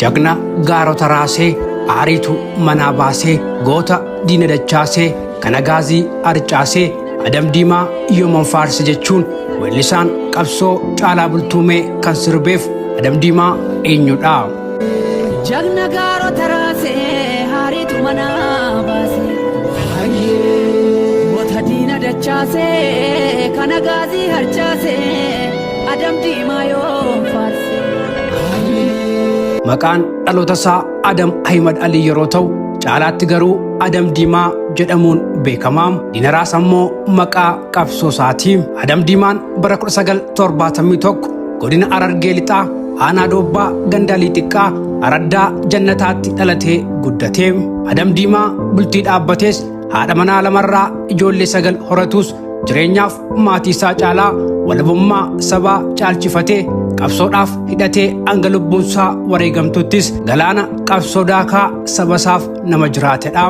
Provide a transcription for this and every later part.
Jagna gaarota raasee aariitu manaa baasee goota diina dachaasee kana gaazii arcaasee adam diimaa yooman faarse jechuun weellisaan qabsoo Caalaa Bultumee kan sirbeef adam diimaa eenyudha? Jagna gaarota raasee aariitu manaa baasee goota diina dachaasee kana gaazii arcaasee adam diimaa yooman faarse. Maqaan dhaloota isaa Adam Ahimad Ali yeroo ta'u caalaatti garuu Adam Diimaa jedhamuun beekamaam. Diinaraas ammoo maqaa qabsoo isaatii. Adam Diimaan bara 1971 godina Harargee Lixaa aanaa Doobbaa Gandaalii Xiqqaa Araddaa Jannataatti dhalatee guddate. Adam Diimaa bultii dhaabbatees haadha manaa lamarraa ijoollee 9 horatus jireenyaaf maatii isaa caalaa walabummaa sabaa caalchifatee qabsoodhaaf hidhatee hanga lubbuunsaa wareegamtuttis galaana qabsoo daakaa sabasaaf nama jiraatedha.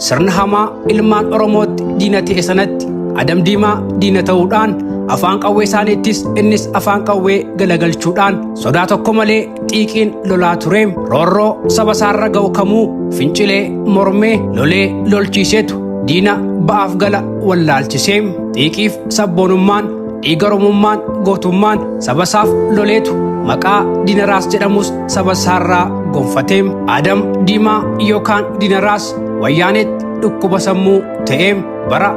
Sirna hamaa ilmaan Oromootti diina ta'e sanatti Adam Diimaa diina ta'uudhaan afaan qawwee isaaniittis innis afaan qawwee galagalchuudhaan sodaa tokko malee xiiqiin lolaa ture. Roorroo sabasaarra ga'u kamuu fincilee mormee lolee lolchiiseetu diina ba'aaf gala wallaalchisee. Xiiqiif sabboonummaan dhiiga Oromummaan gootummaan sabasaaf loleetu maqaa Diinaraas jedhamus sabasaarraa gonfatee. Adam Diimaa yookaan Diinaraas wayyaaneetti dhukkuba sammuu ta'ee bara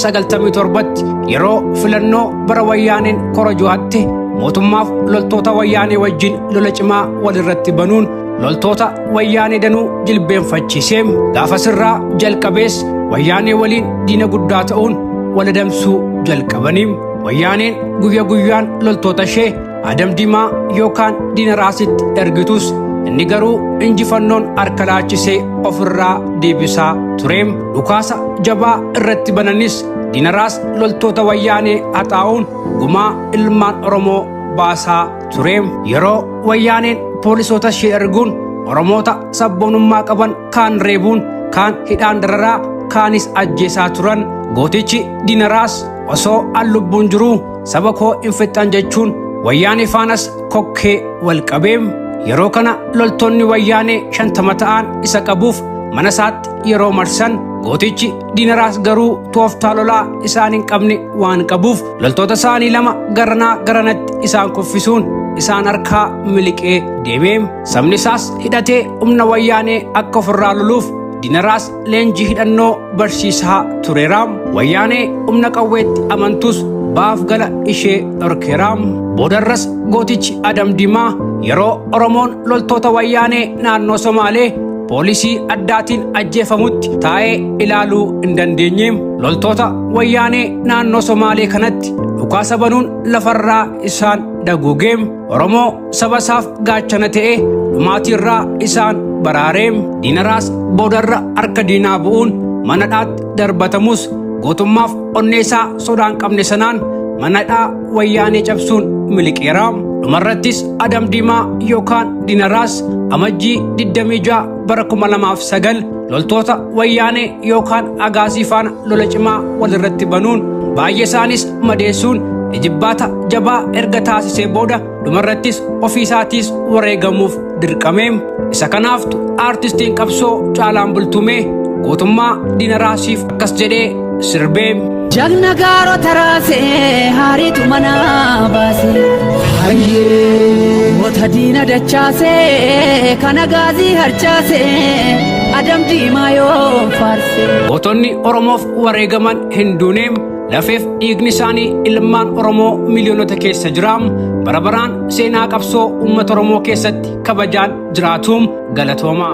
1997tti yeroo filannoo bara wayyaaneen korojo'aatti mootummaaf loltoota wayyaanee wajjin lola cimaa walirratti banuun loltoota wayyaanee danuu jilbeenfachiisee. Gaafasirraa jalqabees wayyaanee waliin diina guddaa ta'uun waladamsuu jalqabanii. Wayyaaneen guyya guyyaan loltoota ishee Adam Diimaa yookaan Diinaraasitti ergitus inni garuu injifannoon harka laachisee ofirraa deebisaa ture. Dhukaasa jabaa irratti bananis Diinaraas loltoota wayyaanee haxaa'uun gumaa ilmaan Oromoo baasaa ture. Yeroo wayyaaneen poolisoota ishee erguun Oromoota sabboonummaa qaban kaan reebuun kaan hidhaan dararaa kaanis ajjeesaa turan. Gootichi Diinaraas osoo an lubbuun jiruu saba koo hin fixan jechuun wayyaanee faanas kokkee wal qabee. Yeroo kana loltoonni wayyaanee 50 ta'an isa qabuuf mana isaatti yeroo marsan gootichi Diinaraas garuu tooftaa lolaa isaan hin qabne waan qabuuf loltoota isaanii 2 garanaa garanatti isaan kuffisuun isaan harkaa miliqee deemee. Sabni isaas hidhatee humna wayyaanee akka ofirraa loluuf Diinaraas leenjii hidhannoo barsiisaa tureera. Wayyaanee humna qawweetti amantus baaf gala ishee dhorkeera. Boodarras gootichi Adam Diimaa yeroo Oromoon loltoota wayyaanee naannoo Somaalee poolisii addaatiin ajjeefamutti taa'ee ilaaluu hin dandeenye. Loltoota wayyaanee naannoo Somaalee kanatti dhukaasa banuun lafarraa isaan daguugee. Oromoo sabasaaf gaachana ta'ee dhumaatiirraa isaan baraaree. Diinaraas boodarra harka diinaa bu'uun manadhaatti darbatamus gootummaaf onneesaa sodaan qabne sanaan manadhaa wayyaanee cabsuun miliqeera. Dhumarrattis Adam Diimaa yookaan Diinaraas amajjii 26 bara 2009 loltoota wayyaanee yookaan agaasii faana lola cimaa walirratti banuun baay'ee isaanis madeessuun ijibbaata jabaa erga taasisee booda dhumarrattis ofiisaatis wareegamuuf dirqame. Isa kanaaftu aartistiin qabsoo Caalaan Bultumee gootummaa Diinaraasiif akkas jedhee sirbee. Jagna gaarota raasee aariitu manaa baasee goota diina dachaasee kana gaazii harcaasee Adam Diimaa yooman faarse. Gootonni Oromoof wareegaman hin duune lafeef dhiigni isaanii ilmaan Oromoo miliyoonota keessa jira. Bara baraan seenaa qabsoo uummata Oromoo keessatti kabajaan jiraatuum galatooma.